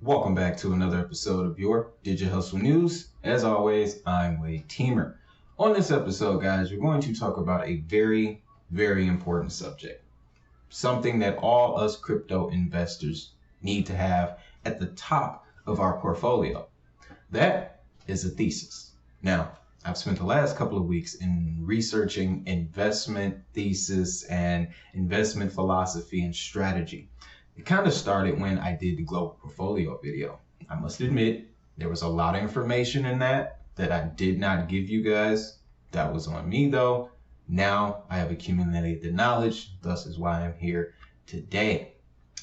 Welcome back to another episode of your Digital Hustle News. As always, I'm Wade Teamer. On this episode, guys, we're going to talk about a very, very important subject. Something that all us crypto investors need to have at the top of our portfolio. That is a thesis. Now, I've spent the last couple of weeks in researching investment thesis and investment philosophy and strategy. It kind of started when I did the global portfolio video. I must admit, there was a lot of information in that I did not give you guys. That was on me though. Now I have accumulated the knowledge, thus is why I'm here today.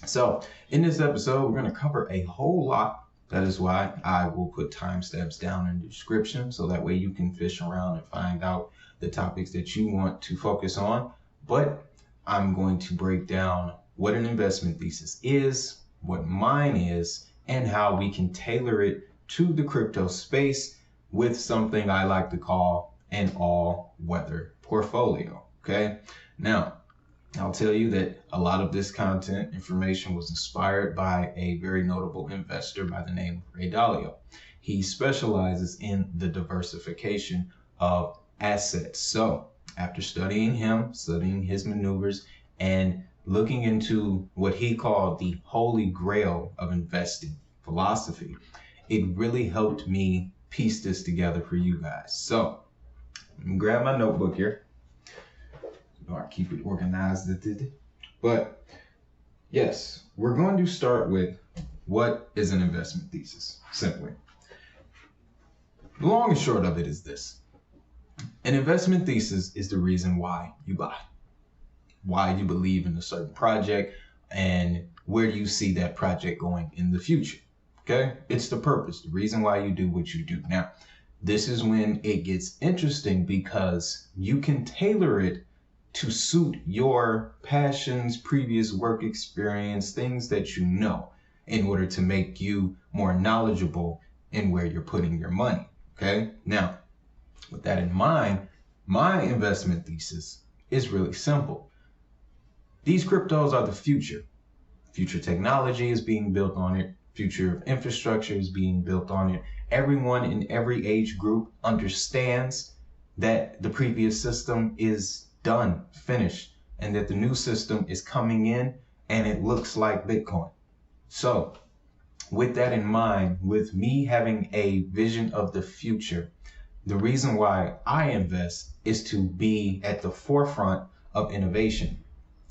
So in this episode, we're going to cover a whole lot. That is why I will put timestamps down in the description so that way you can fish around and find out the topics that you want to focus on. But I'm going to break down what an investment thesis is, what mine is, and how we can tailor it to the crypto space with something I like to call an all-weather portfolio, okay? Now, I'll tell you that a lot of this content information was inspired by a very notable investor by the name of Ray Dalio. He specializes in the diversification of assets. So after studying him, studying his maneuvers, and looking into what he called the holy grail of investing philosophy, it really helped me piece this together for you guys. So let me grab my notebook here. I keep it organized. But yes, we're going to start with what is an investment thesis, simply. The long and short of it is this. An investment thesis is the reason why you buy. Why you believe in a certain project and where you see that project going in the future. Okay? It's the purpose, the reason why you do what you do. Now, this is when it gets interesting because you can tailor it to suit your passions, previous work experience, things that you know, in order to make you more knowledgeable in where you're putting your money. Okay? Now, with that in mind, my investment thesis is really simple. These cryptos are the future. Future technology is being built on it. Future infrastructure is being built on it. Everyone in every age group understands that the previous system is done, finished, and that the new system is coming in and it looks like Bitcoin. So with that in mind, with me having a vision of the future, the reason why I invest is to be at the forefront of innovation,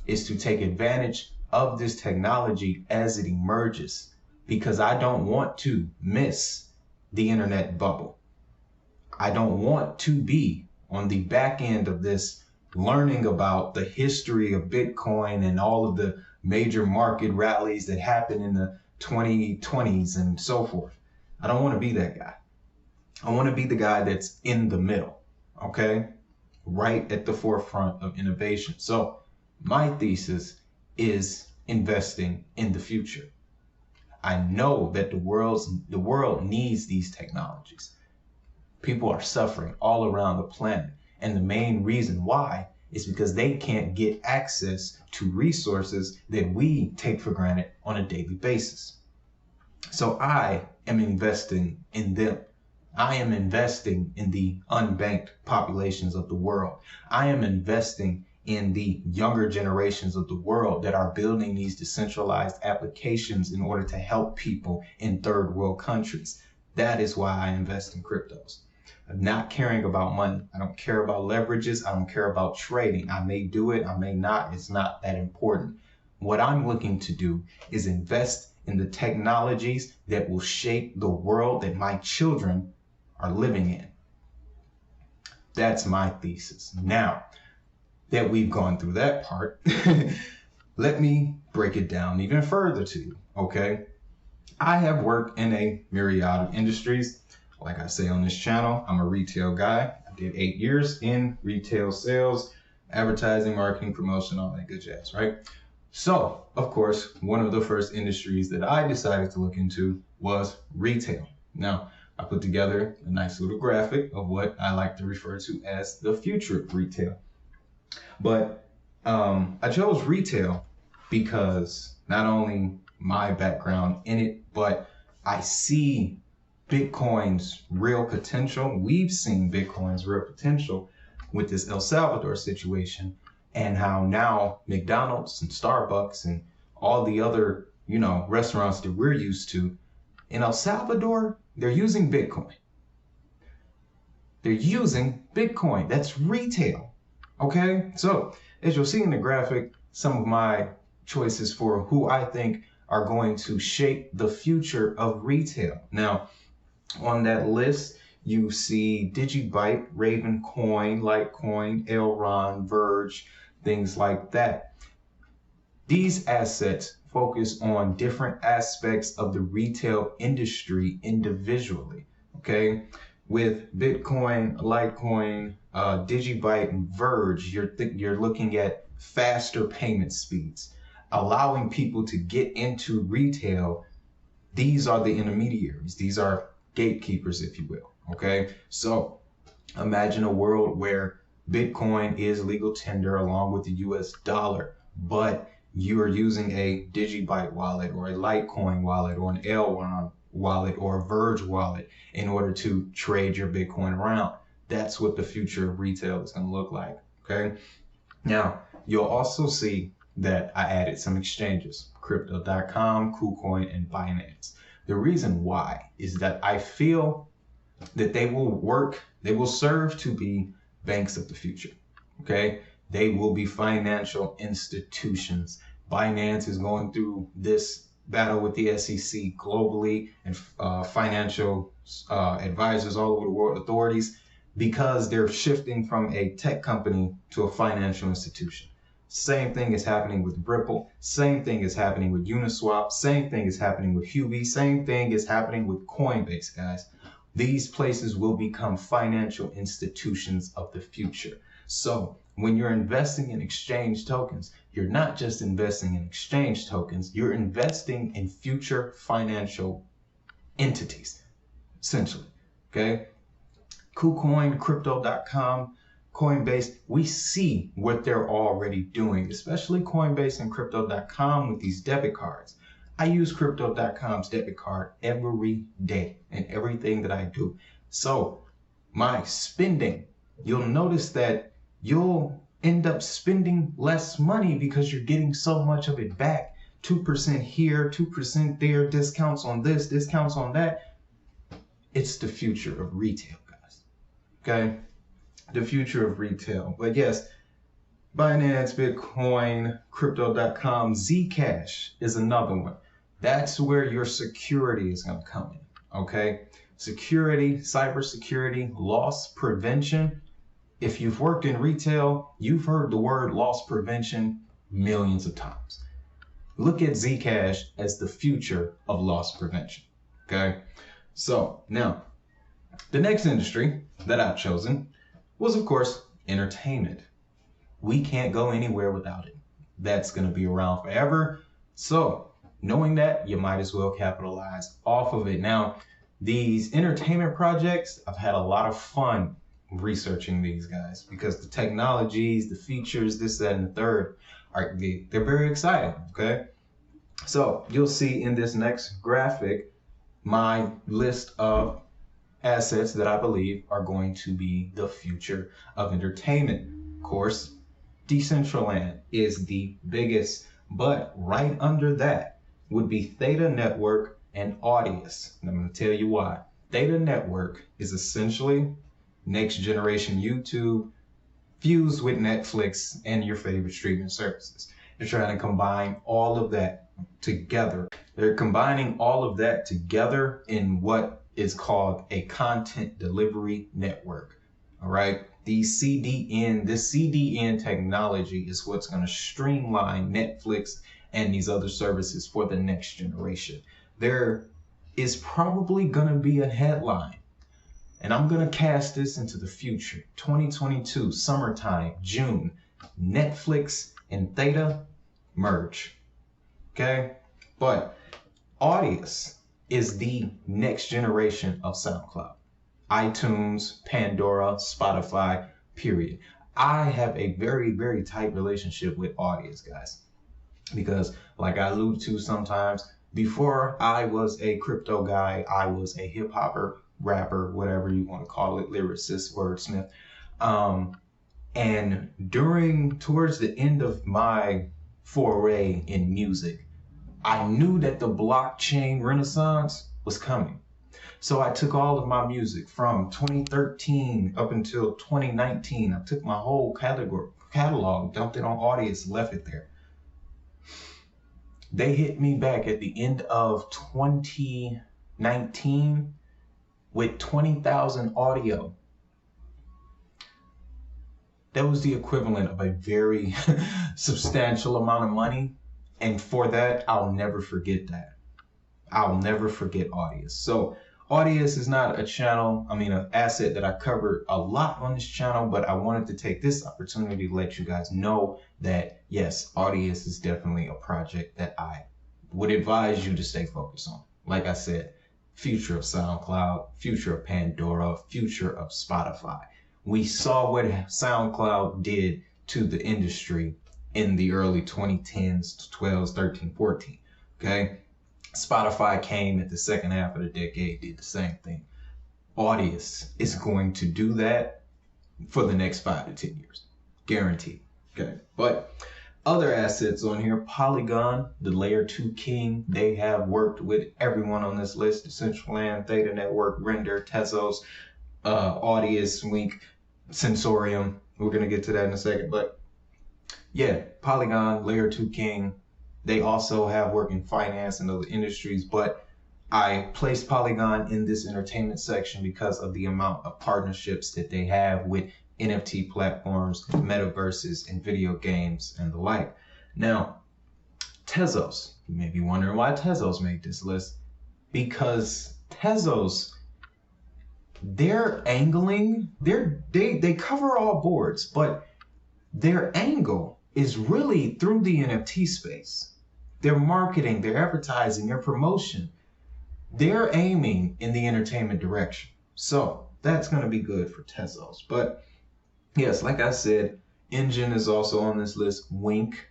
is to take advantage of this technology as it emerges, because I don't want to miss the internet bubble. I don't want to be on the back end of this learning about the history of Bitcoin and all of the major market rallies that happened in the 2020s and so forth. I don't want to be that guy. I want to be the guy that's in the middle, okay? Right at the forefront of innovation. So my thesis is investing in the future. I know that the world needs these technologies. People are suffering all around the planet. And the main reason why is because they can't get access to resources that we take for granted on a daily basis. So I am investing in them. I am investing in the unbanked populations of the world. I am investing in the younger generations of the world that are building these decentralized applications in order to help people in third world countries. That is why I invest in cryptos. I'm not caring about money. I don't care about leverages. I don't care about trading. I may do it, I may not. It's not that important. What I'm looking to do is invest in the technologies that will shape the world that my children are living in. That's my thesis. Now that we've gone through that part, let me break it down even further to you, okay? I have worked in a myriad of industries. Like I say on this channel, I'm a retail guy. I did 8 years in retail sales, advertising, marketing, promotion, all that good jazz, right? So, of course, one of the first industries that I decided to look into was retail. Now, I put together a nice little graphic of what I like to refer to as the future of retail. But I chose retail because not only my background in it, but I see Bitcoin's real potential. We've seen Bitcoin's real potential with this El Salvador situation, and how now McDonald's and Starbucks and all the other, restaurants that we're used to in El Salvador, they're using Bitcoin. They're using Bitcoin. That's retail. Okay. So as you'll see in the graphic, some of my choices for who I think are going to shape the future of retail. Now, on that list, you see Digibyte, Ravencoin, Litecoin, Elron, Verge, things like that. These assets focus on different aspects of the retail industry individually, okay? With Bitcoin, Litecoin, Digibyte, and Verge, you're looking at faster payment speeds, allowing people to get into retail. These are the intermediaries. These are gatekeepers, if you will, okay? So imagine a world where Bitcoin is legal tender along with the US dollar, but you are using a Digibyte wallet or a Litecoin wallet or an Elron wallet or a Verge wallet in order to trade your Bitcoin around. That's what the future of retail is going to look like, okay? Now, you'll also see that I added some exchanges, crypto.com, KuCoin, and Binance. The reason why is that I feel that they will serve to be banks of the future, okay? They will be financial institutions. Binance is going through this battle with the SEC globally and financial advisors all over the world, authorities, because they're shifting from a tech company to a financial institution. Same thing is happening with Ripple. Same thing is happening with Uniswap. Same thing is happening with Huobi. Same thing is happening with Coinbase, guys. These places will become financial institutions of the future. So when you're investing in exchange tokens, you're not just investing in exchange tokens, you're investing in future financial entities, essentially, okay? KuCoin, Crypto.com, Coinbase, we see what they're already doing, especially Coinbase and Crypto.com with these debit cards. I use Crypto.com's debit card every day in everything that I do. So my spending, you'll notice that you'll end up spending less money because you're getting so much of it back. 2% here, 2% there, discounts on this, discounts on that. It's the future of retail, guys. Okay? The future of retail. But yes, Binance, Bitcoin, Crypto.com, Zcash is another one. That's where your security is going to come in, okay? Security, cybersecurity, loss prevention. If you've worked in retail, you've heard the word loss prevention millions of times. Look at Zcash as the future of loss prevention, okay? So now, the next industry that I've chosen was, of course, entertainment. We can't go anywhere without it. That's going to be around forever. So knowing that, you might as well capitalize off of it. Now, these entertainment projects, I've had a lot of fun researching these guys because the technologies, the features, this, that, and the third, they're very exciting, okay? So you'll see in this next graphic my list of assets that I believe are going to be the future of entertainment. Of course, Decentraland is the biggest, but right under that would be Theta Network and Audius. And I'm going to tell you why. Theta Network is essentially next generation YouTube fused with Netflix and your favorite streaming services. They're trying to combine all of that together. They're combining all of that together in what is called a content delivery network. All right. This CDN technology is what's going to streamline Netflix and these other services for the next generation. There is probably going to be a headline, and I'm going to cast this into the future. 2022, summertime, June, Netflix and Theta merge. Okay. But Audius is the next generation of SoundCloud. iTunes, Pandora, Spotify, period. I have a very, very tight relationship with Audius, guys, because like I allude to sometimes, Before I was a crypto guy, I was a hip hopper, rapper, whatever you want to call it, lyricist, wordsmith. And towards the end of my foray in music, I knew that the blockchain renaissance was coming. So I took all of my music from 2013 up until 2019. I took my whole catalog, dumped it on Audius, left it there. They hit me back at the end of 2019 with 20,000 audio. That was the equivalent of a very substantial amount of money. And for that, I'll never forget that. I'll never forget Audius. So Audius is not an asset that I covered a lot on this channel, but I wanted to take this opportunity to let you guys know that yes, Audius is definitely a project that I would advise you to stay focused on. Like I said, future of SoundCloud, future of Pandora, future of Spotify. We saw what SoundCloud did to the industry in the early 2010s, 12s, 13, 14, okay? Spotify came at the second half of the decade, did the same thing. Audius is going to do that for the next 5 to 10 years, guaranteed, okay? But other assets on here, Polygon, the layer 2 king, they have worked with everyone on this list, Decentraland, Theta Network, Render, Tezos, Audius, Wink, Sensorium. We're going to get to that in a second, but yeah, Polygon, layer 2 king. They also have work in finance and other industries, but I placed Polygon in this entertainment section because of the amount of partnerships that they have with NFT platforms, metaverses, and video games and the like. Now, Tezos, you may be wondering why Tezos made this list. Because Tezos, they're angling, they cover all boards, but their angle is really through the NFT space. Their marketing, their advertising, their promotion, they're aiming in the entertainment direction. So that's going to be good for Tezos. But yes, like I said, Engine is also on this list. Wink,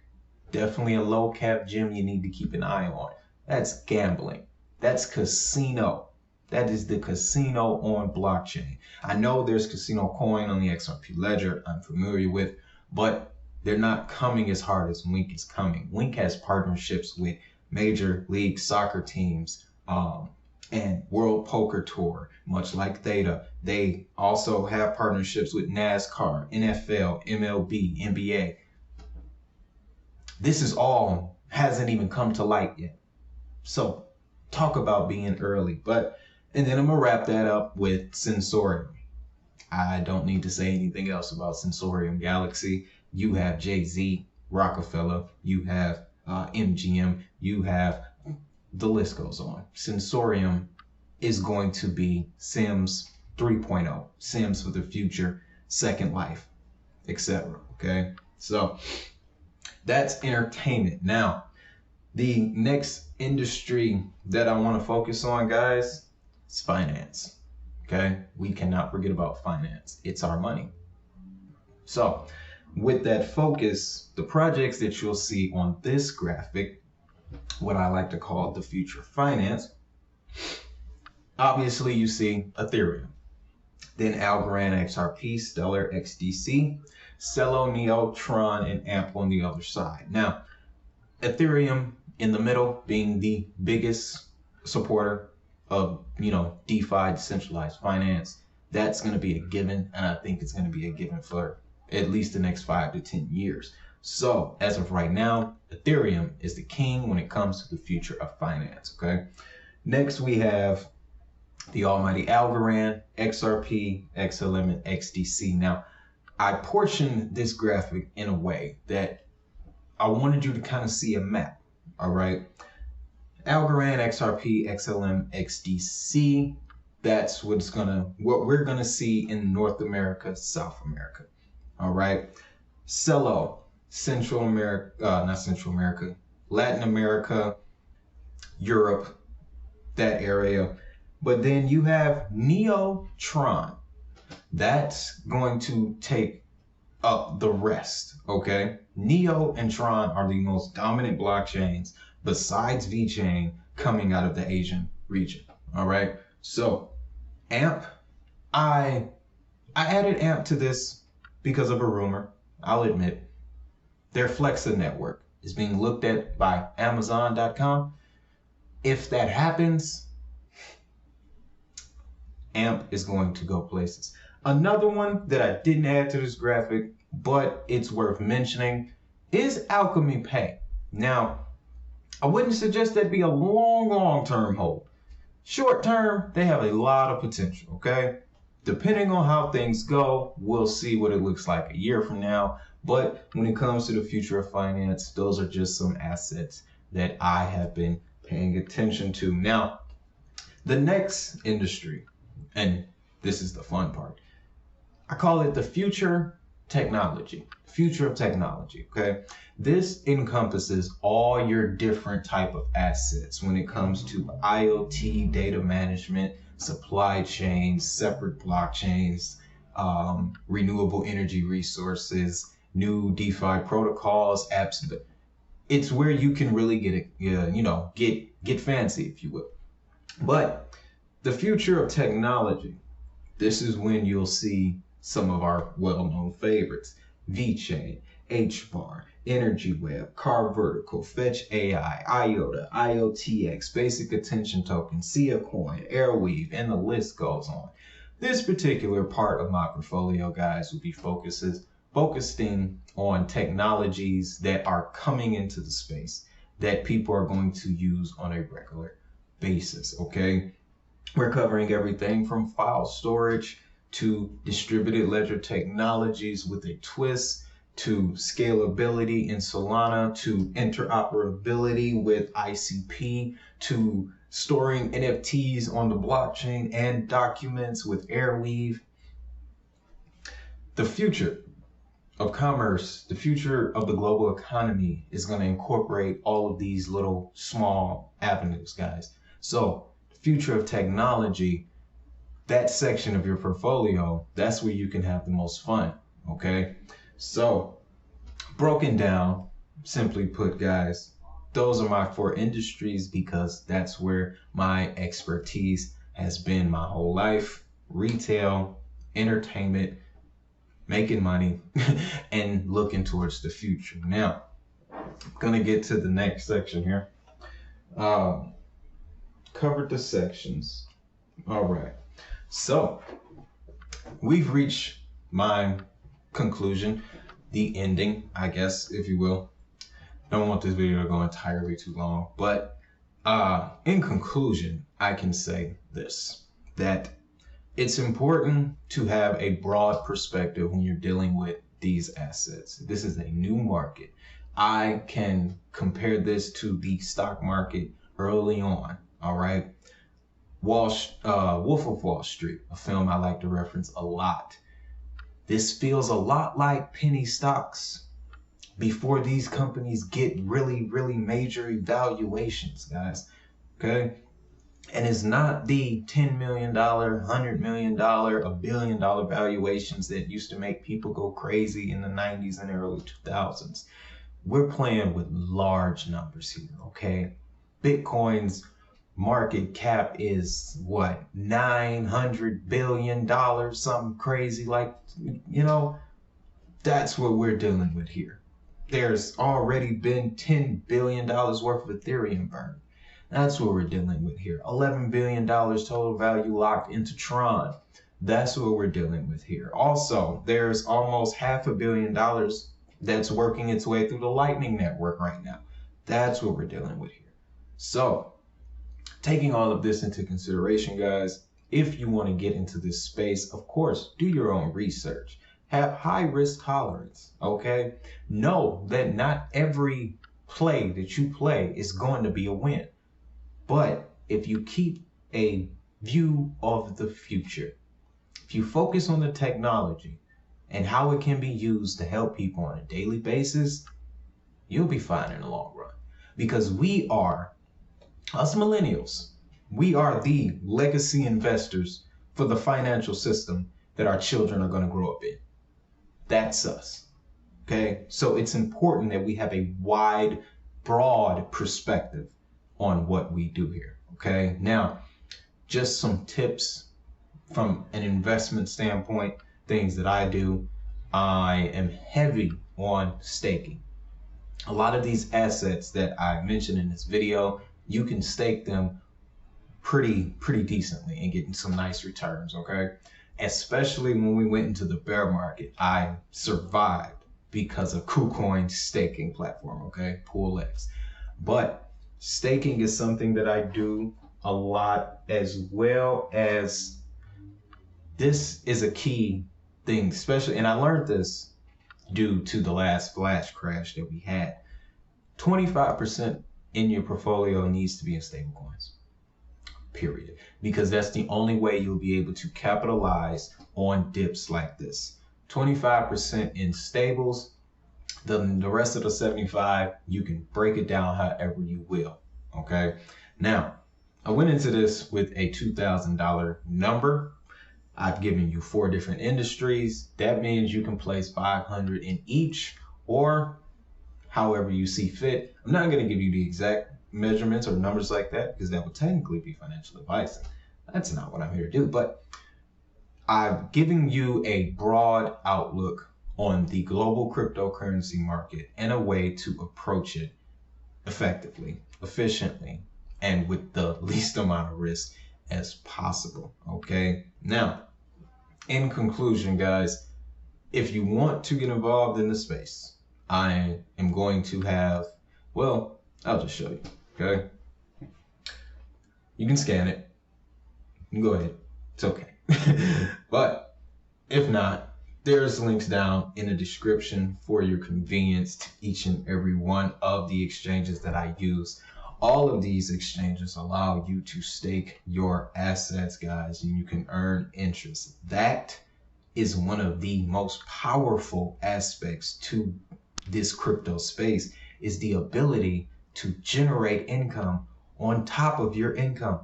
definitely a low cap gem you need to keep an eye on. That's gambling. That's casino. That is the casino on blockchain. I know there's Casino Coin on the XRP ledger I'm familiar with, but they're not coming as hard as Wink is coming. Wink has partnerships with Major League Soccer teams and World Poker Tour, much like Theta. They also have partnerships with NASCAR, NFL, MLB, NBA. This is all hasn't even come to light yet. So talk about being early. And then I'm going to wrap that up with Sensorium. I don't need to say anything else about Sensorium Galaxy. You have Jay-Z, Rockefeller, you have MGM, you have, the list goes on. Sensorium is going to be Sims 3.0, Sims for the future, Second Life, etc. Okay, so that's entertainment. Now, the next industry that I want to focus on, guys, is finance. Okay, we cannot forget about finance. It's our money. So with that focus, the projects that you'll see on this graphic, what I like to call the future of finance, obviously you see Ethereum, then Algorand XRP, Stellar XDC, Celo, Neo, Tron, and AMP on the other side. Now, Ethereum in the middle being the biggest supporter of, DeFi, decentralized finance. That's going to be a given, and I think it's going to be a given for at least the next 5 to 10 years. So as of right now, Ethereum is the king when it comes to the future of finance, okay? Next, we have the almighty Algorand, XRP, XLM, and XDC. Now, I portioned this graphic in a way that I wanted you to kind of see a map, all right? Algorand, XRP, XLM, XDC, that's what we're gonna see in North America, South America. All right. Celo, Latin America, Europe, that area. But then you have Neo, Tron. That's going to take up the rest, okay? Neo and Tron are the most dominant blockchains besides VeChain coming out of the Asian region. All right. So AMP, I added AMP to this because of a rumor. I'll admit their Flexa network is being looked at by Amazon.com. If that happens, AMP is going to go places. Another one that I didn't add to this graphic, but it's worth mentioning, is Alchemy Pay. Now, I wouldn't suggest that be a long-term hold. Short term, they have a lot of potential, okay? Depending on how things go, we'll see what it looks like a year from now. But when it comes to the future of finance, those are just some assets that I have been paying attention to. Now, the next industry, and this is the fun part, I call it the future technology. Future of technology, okay? This encompasses all your different type of assets when it comes to IoT, data management, supply chains, separate blockchains, renewable energy resources, new DeFi protocols, apps. But it's where you can really get fancy, if you will. But the future of technology, this is when you'll see some of our well-known favorites: VeChain, HBAR, Energy Web, Car Vertical, Fetch AI, IOTA, IOTX, Basic Attention Token, Sia Coin, Airweave, and the list goes on. This particular part of my portfolio, guys, will be focusing on technologies that are coming into the space that people are going to use on a regular basis, okay? We're covering everything from file storage to distributed ledger technologies with a twist, to scalability in Solana, to interoperability with ICP, to storing NFTs on the blockchain and documents with Airweave. The future of commerce, the future of the global economy is going to incorporate all of these little small avenues, guys. So the future of technology, that section of your portfolio, that's where you can have the most fun, okay? So broken down, simply put, guys, those are my 4 industries because that's where my expertise has been my whole life: retail, entertainment, making money, and looking towards the future. Now, I'm gonna get to the next section here. Covered the sections. All right. So we've reached my conclusion, the ending, I guess, if you will. Don't want this video to go entirely too long, but in conclusion, I can say this, that it's important to have a broad perspective when you're dealing with these assets. This is a new market. I can compare this to the stock market early on, all right? Wolf of Wall Street, a film I like to reference a lot. This feels a lot like penny stocks before these companies get really major evaluations, guys, okay? And it's not the $10 million, $100 million, $1 billion valuations that used to make people go crazy in the 90s and early 2000s. We're playing with large numbers here, okay? Bitcoin's market cap is what, $900 billion, something crazy, like, you know, that's what we're dealing with here. There's already been $10 billion worth of Ethereum burned. That's what we're dealing with here. $11 billion total value locked into Tron. That's what we're dealing with here. Also, there's almost $500 million that's working its way through the Lightning Network right now. That's what we're dealing with here. So, taking all of this into consideration, guys, if you want to get into this space, of course, do your own research. Have high risk tolerance, okay? Know that not every play that you play is going to be a win. But if you keep a view of the future, if you focus on the technology and how it can be used to help people on a daily basis, you'll be fine in the long run. Because we are, us millennials, we are the legacy investors for the financial system that our children are going to grow up in. That's us. Okay? So it's important that we have a wide, broad perspective on what we do here. Okay, now just some tips from an investment standpoint, things that I do. I am heavy on staking. A lot of these assets that I mentioned in this video, you can stake them pretty decently and getting some nice returns. Okay, especially when we went into the bear market, I survived because of KuCoin's staking platform. Okay, Pool X. But staking is something that I do a lot, as well as this is a key thing, especially, and I learned this due to the last flash crash that we had. 25% in your portfolio needs to be in stable coins, period, because that's the only way you'll be able to capitalize on dips like this. 25% in stables, the rest of the 75, you can break it down however you will. Okay, now I went into this with a $2,000 number. I've given you 4 different industries. That means you can place 500 in each, or however you see fit. I'm not going to give you the exact measurements or numbers like that, because that would technically be financial advice. That's not what I'm here to do, but I've given you a broad outlook on the global cryptocurrency market and a way to approach it effectively, efficiently, and with the least amount of risk as possible. Okay, now in conclusion, guys, if you want to get involved in the space, I am going to have, well, I'll just show you. Okay, you can scan it, you can go ahead, it's okay. But if not, there's links down in the description for your convenience to each and every one of the exchanges that I use. All of these exchanges allow you to stake your assets, guys, and you can earn interest. That is one of the most powerful aspects to this crypto space, is the ability to generate income on top of your income.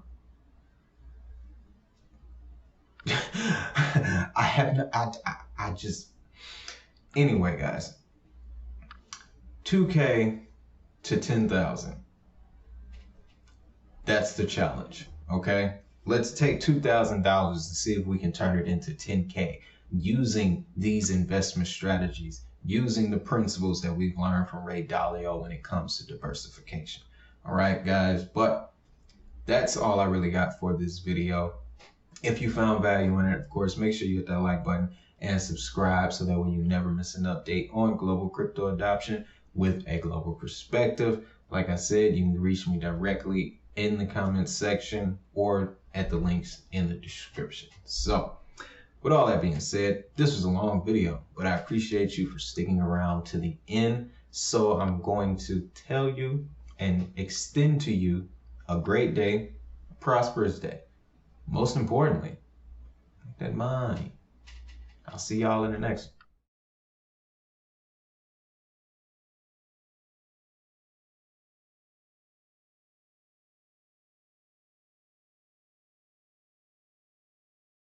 Anyway, guys, 2K to 10,000. That's the challenge. Okay, let's take $2,000 to see if we can turn it into 10K using these investment strategies, using the principles that we've learned from Ray Dalio when it comes to diversification. All right, guys, but that's all I really got for this video. If you found value in it, of course, make sure you hit that like button and subscribe, so that way you never miss an update on global crypto adoption with a global perspective. Like I said, you can reach me directly in the comments section or at the links in the description. So with all that being said, this was a long video, but I appreciate you for sticking around to the end. So I'm going to tell you and extend to you a great day, a prosperous day. Most importantly, make that mind. I'll see y'all in the next one.